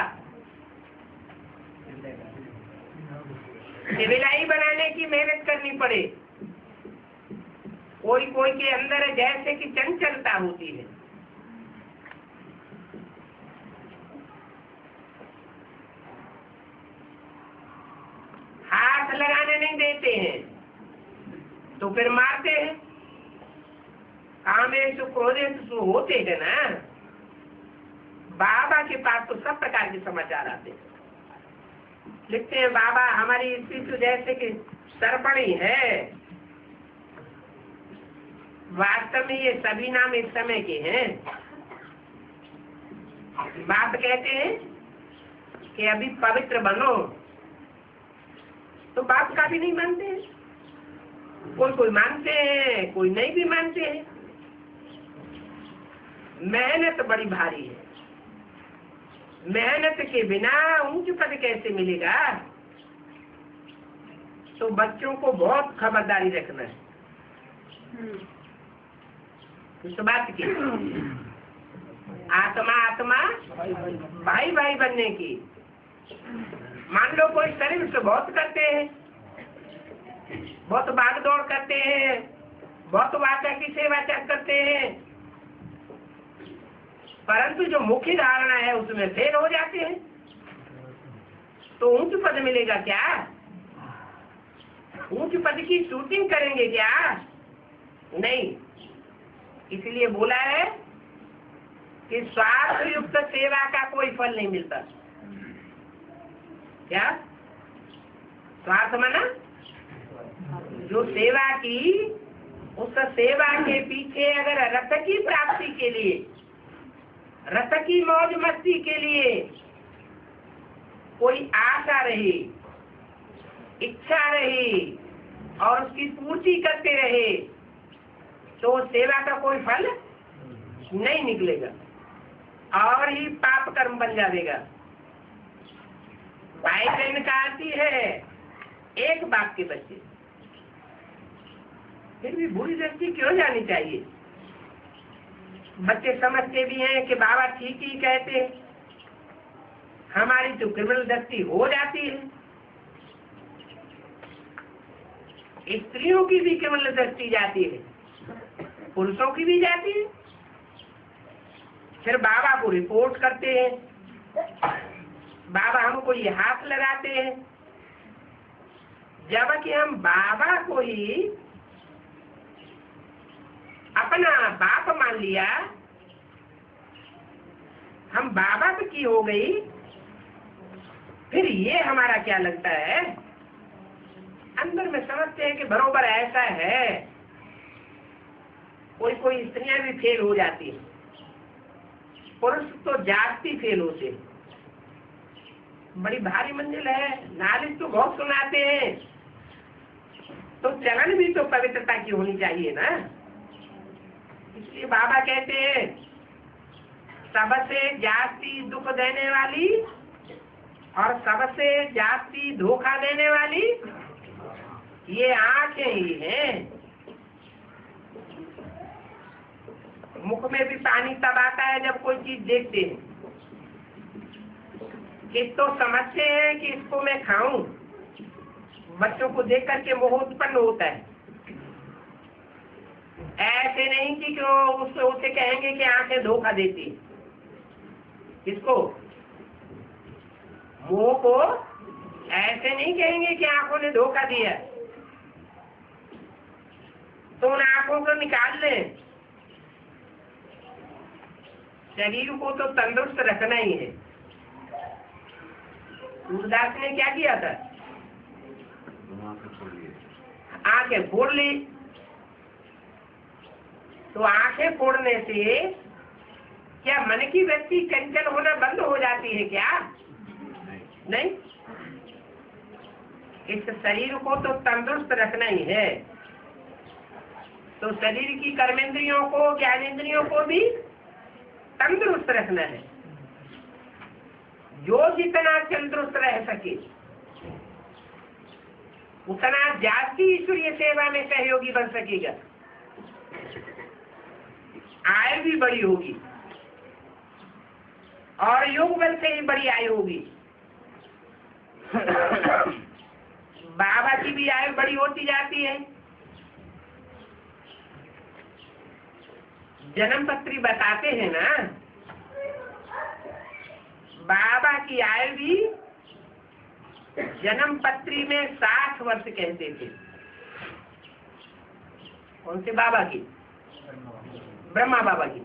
सिविलाई बनाने की मेहनत करनी पड़े। कोई कोई के अंदर जैसे कि चंचलता होती है। हाथ लगाने नहीं देते हैं तो फिर मारते हैं। कामेशु क्रोधेषु होते हैं ना। बाबा के पास तो सब प्रकार के समाचार आते हैं। लिखते हैं बाबा हमारी स्थिति तो जैसे कि सर्पणी है। वास्तव में ये सभी नाम इस समय के हैं। बाप कहते हैं कि अभी पवित्र बनो, तो बाप का भी नहीं मानते हैं। कोई कोई मानते हैं, कोई नहीं भी मानते हैं। मेहनत बड़ी भारी है। मेहनत के बिना ऊंच पद कैसे मिलेगा? तो बच्चों को बहुत खबरदारी रखना है इस बात की। आत्मा आत्मा भाई भाई बनने की। मान लो कोई शरीर से बहुत करते हैं, बहुत भाग दौड़ करते हैं, बहुत वाचा की सेवा करते हैं, परंतु जो मुख्य धारणा है उसमें फेल हो जाते हैं, तो ऊंच पद मिलेगा क्या? ऊंच पद की शूटिंग करेंगे क्या? नहीं। इसलिए बोला है कि स्वार्थ युक्त सेवा का कोई फल नहीं मिलता। क्या स्वार्थ माना? जो सेवा की, उस सेवा के पीछे अगर रथ की प्राप्ति के लिए, रथ की मौज मस्ती के लिए कोई आशा रही, इच्छा रही और उसकी पूर्ति करते रहे, तो सेवा का कोई फल नहीं निकलेगा और ही पाप कर्म बन जाएगा। भाई बहन का आती है एक बाप के बच्चे, फिर भी बुरी दृष्टि क्यों जानी चाहिए? बच्चे समझते भी हैं कि बाबा ठीक ही कहते हैं, हमारी तो क्रिमिनल दृष्टि हो जाती है। स्त्रियों की भी क्रिमिनल दृष्टि जाती है, पुरुषों की भी जाती है। फिर बाबा को रिपोर्ट करते हैं, बाबा हमको ये हाथ लगाते हैं, जबकि हम बाबा को ही अपना बाप मान लिया, हम बाबा की हो गई। फिर ये हमारा क्या लगता है? अंदर में समझते हैं कि बरोबर ऐसा है। कोई कोई स्त्रियां भी फेल हो जाती है, पुरुष तो जाति फेल होते। बड़ी भारी मंजिल है। नालिश तो बहुत सुनाते हैं, तो चलन भी तो पवित्रता की होनी चाहिए ना। इसलिए बाबा कहते हैं सबसे जास्ती दुख देने वाली और सबसे जास्ती धोखा देने वाली ये आंखें ही हैं। मुख में भी पानी तब आता है जब कोई चीज देखते हैं कि तो समझते हैं कि इसको मैं खाऊं। बच्चों को देख करके मोह उत्पन्न होता है। ऐसे नहीं कि उसको उसे कहेंगे कि आंखें धोखा देती है। किसको? मोह को ऐसे नहीं कहेंगे कि आंखों ने धोखा दिया, तो उन आंखों को निकाल लें। शरीर को तो तंदुरुस्त रखना ही है। सूरदास ने क्या किया था? आंखें फोड़ ली। तो आंखें फोड़ने से क्या मन की वृत्ति चंचल होना बंद हो जाती है क्या? नहीं। इस शरीर को तो तंदुरुस्त रखना ही है। तो शरीर की कर्मेंद्रियों को, ज्ञानेंद्रियों को भी तंदुरुस्त रखना है। जो जितना तंदुरुस्त रह सके उतना जाति ईश्वरीय सेवा में सहयोगी बन सकेगा। आय भी बड़ी होगी और योग बल से ही बड़ी आयु होगी। बाबा की भी आयु बड़ी होती जाती है। जन्म पत्री बताते हैं ना, बाबा की आयु भी जन्म पत्री में 60 वर्ष कहते थे। कौन से बाबा की? ब्रह्मा बाबा की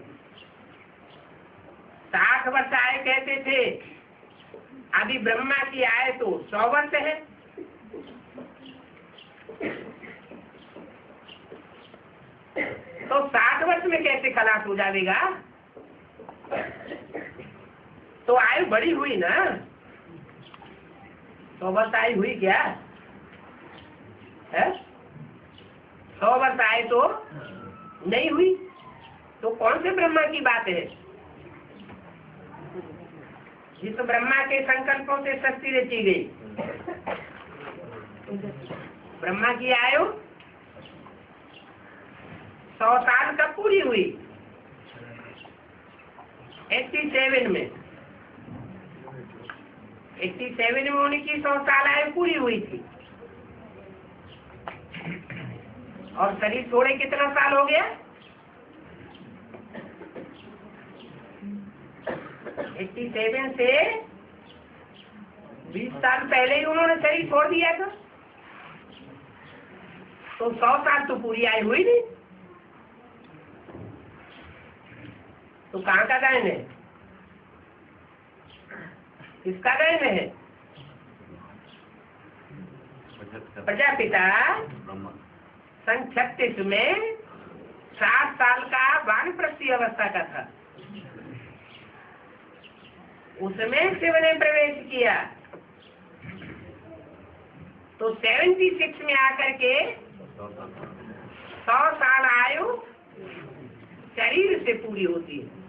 60 वर्ष आयु कहते थे। अभी ब्रह्मा की आयु तो 100 वर्ष है। तो 60 वर्ष में कैसे खलास हो जाएगा? तो आयु बड़ी हुई ना। 100 वर्ष आयु हुई क्या है? 100 वर्ष आयु तो नहीं हुई। तो कौन से ब्रह्मा की बात है? जिस ब्रह्मा के संकल्पों से सृष्टि रची गई। ब्रह्मा की आयु 100 साल कब पूरी हुई? 87 में। 87 में उनकी 100 साल आयु पूरी हुई थी। और शरीर छोड़े कितना साल हो गया? 87 से 20 साल पहले ही उन्होंने शरीर छोड़ दिया था। तो 100 साल तो पूरी आयु हुई नहीं। तो कहाँ का गायन है? किसका गायन है? प्रजापिता सन 36 में 7 साल का वानप्रस्थी अवस्था का था। उसमें शिव ने प्रवेश किया। तो 76 में आकर के 100 साल आयु शरीर से पूरी होती है।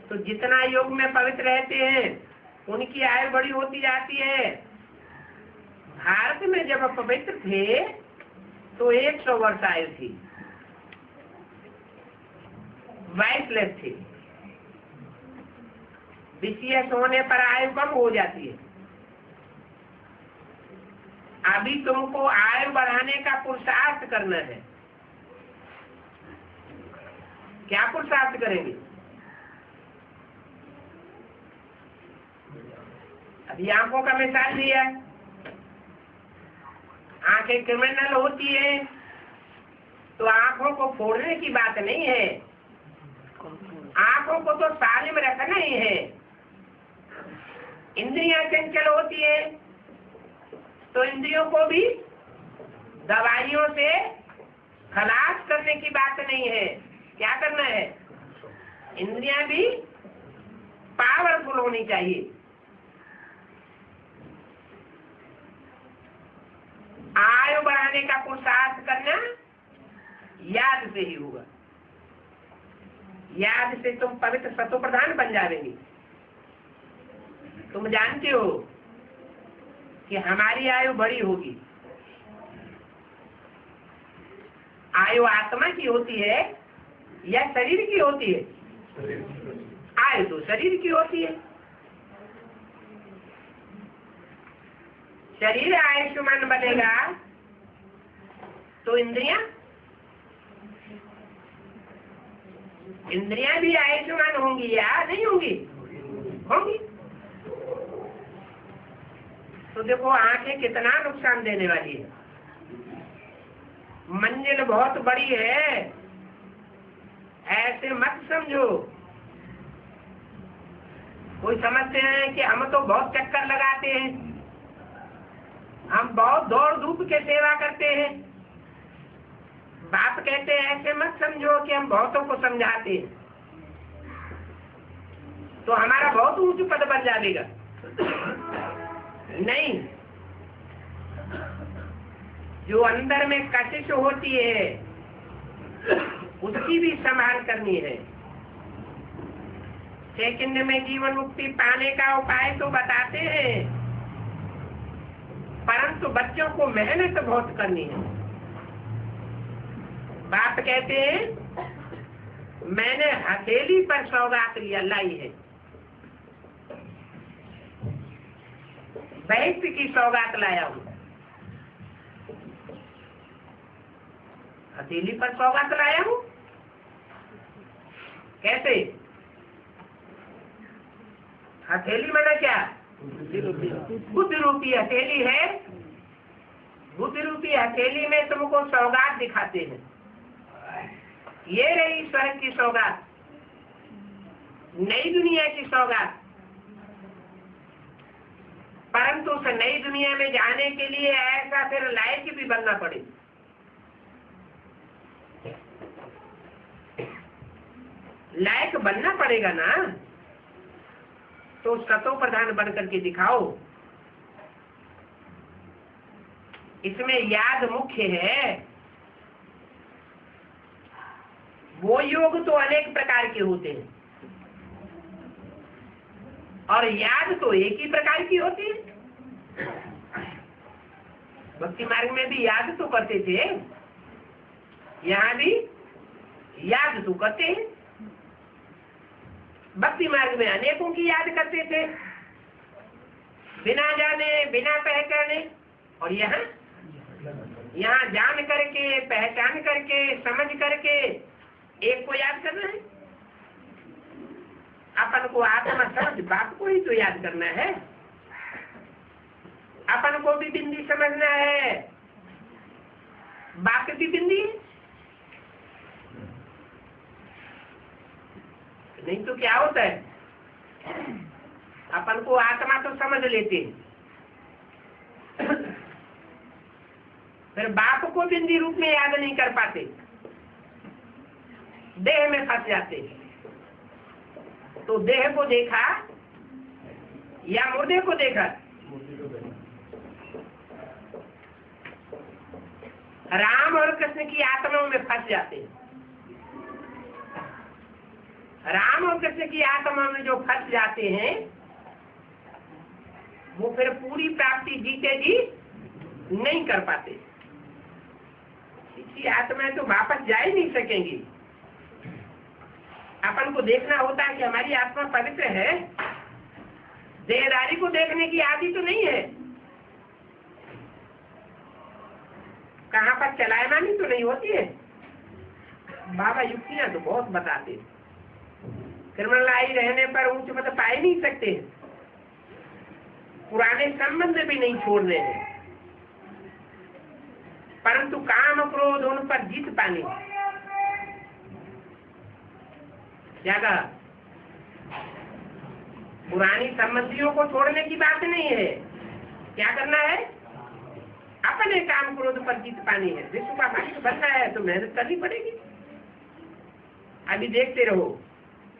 तो जितना योग में पवित्र रहते हैं उनकी आयु बड़ी होती जाती है। भारत में जब पवित्र थे तो 100 वर्ष आयु थी, 22 लाख थे। विशेष होने पर आयु कम हो जाती है। अभी तुमको आयु बढ़ाने का पुरुषार्थ करना है। क्या पुरुषार्थ करेंगे? अभी आंखों का मिसाल दिया। आंखें क्रिमिनल होती है तो आंखों को फोड़ने की बात नहीं है। आंखों को तो सालिम रखना ही है। इंद्रियां चंचल होती है तो इंद्रियों को भी दवाइयों से खलास करने की बात नहीं है। क्या करना है? इंद्रियां भी पावरफुल होनी चाहिए। पाने का पुरुषार्थ करना याद से ही होगा। याद से तुम पवित्र सतो प्रधान बन जाएंगे। तुम जानते हो कि हमारी आयु बड़ी होगी। आयु आत्मा की होती है या शरीर की होती है? आयु तो शरीर की होती है। शरीर आयुष्मान बनेगा तो इंद्रियां भी आयुष्मान होंगी या नहीं होंगी? होंगी। तो देखो आंखें कितना नुकसान देने वाली है। मंजिल बहुत बड़ी है, ऐसे मत समझो। कोई समझते हैं कि हम तो बहुत चक्कर लगाते हैं, हम बहुत दौड़ धूप के सेवा करते हैं। बाप कहते हैं ऐसे मत समझो कि हम बहुतों को समझाते हैं तो हमारा बहुत ऊंच पद बन जाएगा। नहीं, जो अंदर में कशिश होती है उसकी भी संभाल करनी है। सेकंड में जीवन मुक्ति पाने का उपाय तो बताते हैं, परंतु बच्चों को मेहनत बहुत करनी है। बाप कहते हैं मैंने हथेली पर सौगात लिया लाई है, बैठ की सौगात लाया हूं। हथेली पर सौगात लाया हूं कैसे? हथेली मैंने क्या? बुद्ध रूपी हथेली है। बुद्ध रूपी हथेली में तुमको सौगात दिखाते हैं। ये रही स्वर्ग की सौगात, नई दुनिया की सौगात। परंतु उस नई दुनिया में जाने के लिए ऐसा फिर लायक भी बनना पड़े। लायक बनना पड़ेगा ना, तो सतो प्रधान बन करके दिखाओ। इसमें याद मुख्य है। वो योग तो अनेक प्रकार के होते हैं और याद तो एक ही प्रकार की होती है। भक्ति मार्ग में भी याद तो करते थे, यहाँ भी याद तो करते हैं। भक्ति मार्ग में अनेकों की याद करते थे, बिना जाने बिना पहचाने, और यहाँ जान करके पहचान करके समझ करके एक को याद करना है। अपन को आत्मा समझ बाप को ही तो याद करना है। अपन को भी बिंदी समझना है, बाप की बिंदी। नहीं तो क्या होता है, अपन को आत्मा तो समझ लेते फिर बाप को बिंदी रूप में याद नहीं कर पाते, देह में फंस जाते। तो देह को देखा या मुर्दे को देखा? राम और कृष्ण की आत्माओं में फंस जाते हैं। राम और कृष्ण की आत्मा में जो फंस जाते हैं वो फिर पूरी प्राप्ति जीते जी नहीं कर पाते। इसकी आत्माएं तो वापस जा ही नहीं सकेंगी। अपन को देखना होता है कि हमारी आत्मा पवित्र है। देहदारी को देखने की आदि तो नहीं है, कहाँ पर चलायमानी तो नहीं होती है। बाबा युक्तियां तो बहुत बताते हैं, कृमलाई रहने पर ऊंच पद पा ही नहीं सकते, पुराने संबंध भी नहीं छोड़ने हैं, परंतु काम क्रोध उन पर जीत पानी। क्या कहा? पुरानी संबंधियों को छोड़ने की बात नहीं है। क्या करना है? अपने काम क्रोध पर जीत पानी है। विश्व का मालिक बनना है तो मेहनत करनी पड़ेगी। अभी देखते रहो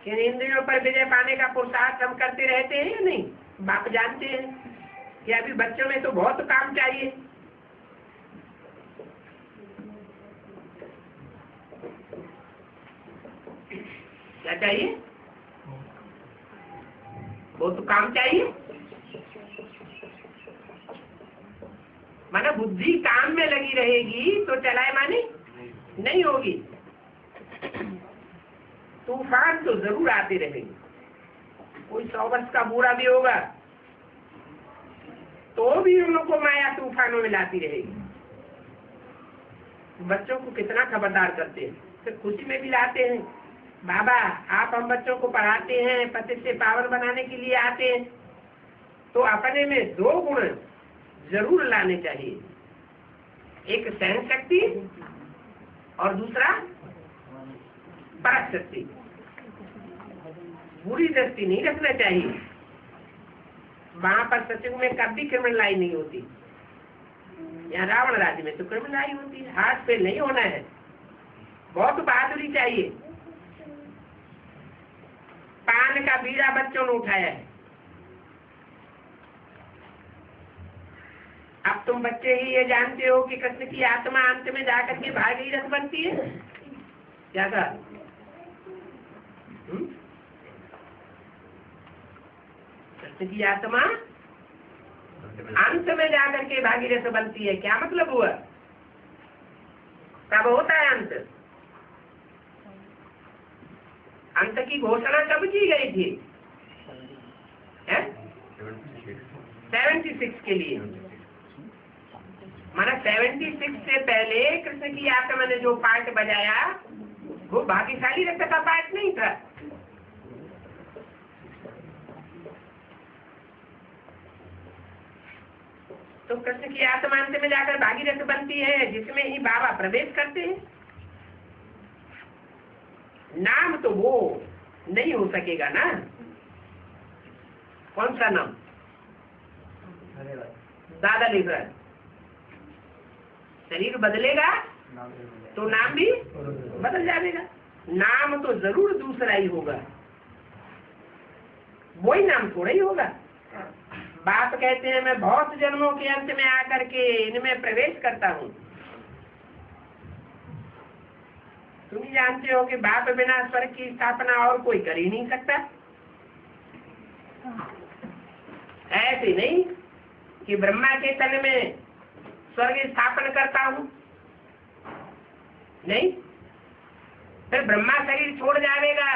कि इंद्रियों पर विजय पाने का पुरुषार्थ हम करते रहते हैं या नहीं? बाप जानते हैं कि अभी बच्चों में तो बहुत काम चाहिए। क्या चाहिए? वो तो काम चाहिए। माना बुद्धि काम में लगी रहेगी तो चलायमानी नहीं होगी। तूफान तो जरूर आते रहेंगे। कोई 100 वर्ष का बूढ़ा भी होगा तो भी उनको माया तूफानों में लाती रहेगी। बच्चों को कितना खबरदार करते हैं, तो खुशी में भी लाते हैं। बाबा आप हम बच्चों को पढ़ाते हैं, पति से पावन बनाने के लिए आते हैं, तो अपने में 2 गुण जरूर लाने चाहिए। एक सहन शक्ति और दूसरा परख शक्ति। बुरी दृष्टि नहीं रखना चाहिए। वहां पर सत्युग में कभी क्रिमिनलाई नहीं होती। यहाँ रावण राज्य में तो क्रिमिनलाई होती है। हाथ पे नहीं होना है, बहुत बहादुरी चाहिए। पान का बीड़ा बच्चों ने उठाया है। अब तुम बच्चे ही ये जानते हो कि कृष्ण की आत्मा अंत में जाकर के भागीरथ बनती है। क्या था? कृष्ण की आत्मा अंत में जाकर के भागीरथ बनती है। क्या मतलब हुआ? कब होता है अंत? अंत की घोषणा कब की गई थी? 76 के लिए। माना 76 से पहले कृष्ण की आत्मा ने जो पार्ट बजाया वो भाग्यशाली रक्त का पार्ट नहीं था। तो कृष्ण की आत्मा अंत में जाकर भागीरथ बनती है, जिसमें ही बाबा प्रवेश करते हैं। नाम तो वो नहीं हो सकेगा ना। कौन सा नाम? दादा लिख रहा है। शरीर बदलेगा तो नाम भी बदल जाएगा। नाम तो जरूर दूसरा ही होगा, वही नाम थोड़ा ही होगा। बाप कहते हैं मैं बहुत जन्मों के अंत में आकर के इनमें प्रवेश करता हूँ। तुम जानते हो कि बाप बिना स्वर्ग की स्थापना और कोई कर ही नहीं सकता। ऐसे नहीं कि ब्रह्मा के तन में स्वर्ग स्थापन करता हूँ, नहीं। फिर ब्रह्मा शरीर छोड़ जाएगा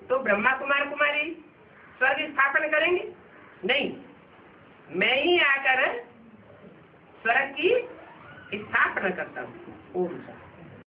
तो ब्रह्मा कुमार कुमारी स्वर्ग स्थापन करेंगे? नहीं, मैं ही आकर स्वर्ग की स्थापना करता हूँ। ओम शांति।